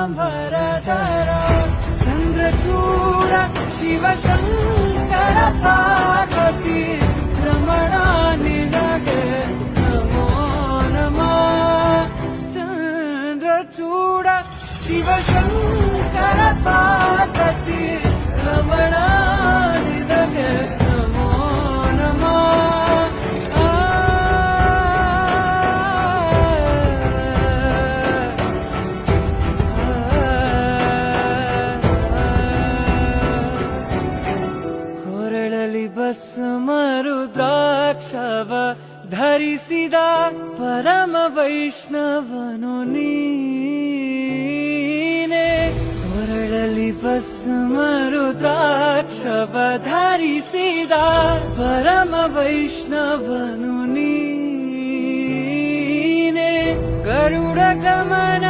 ಶಾಂಬರಧರ ಚಂದ್ರಚೂಡ ಶಿವಶಂಕರ ಪಾರ್ವತಿ ರಮಣ ನಿನಗೆ ನಮೋ ನಮಃ ಚಂದ್ರಚೂಡ ಶಿವಶಂಕರ ಪಾರ್ವತಿ ರಮಣ ನಿನಗೆ ನಮೋ ನಮಃ ಕೊರಳಲಿ ಭಸ್ಮ ರುದ್ರಾಕ್ಷವ ಧರಿಸಿದ ಪರಮ ವೈಷ್ಣವನು ನೀನೆ ಕೊರಳಲಿ ಭಸ್ಮ ರುದ್ರಾಕ್ಷವ ಧರಿಸಿದ ಪರಮ ವೈಷ್ಣವನು ನೀನೆ ಗರುಡ ಗಮನ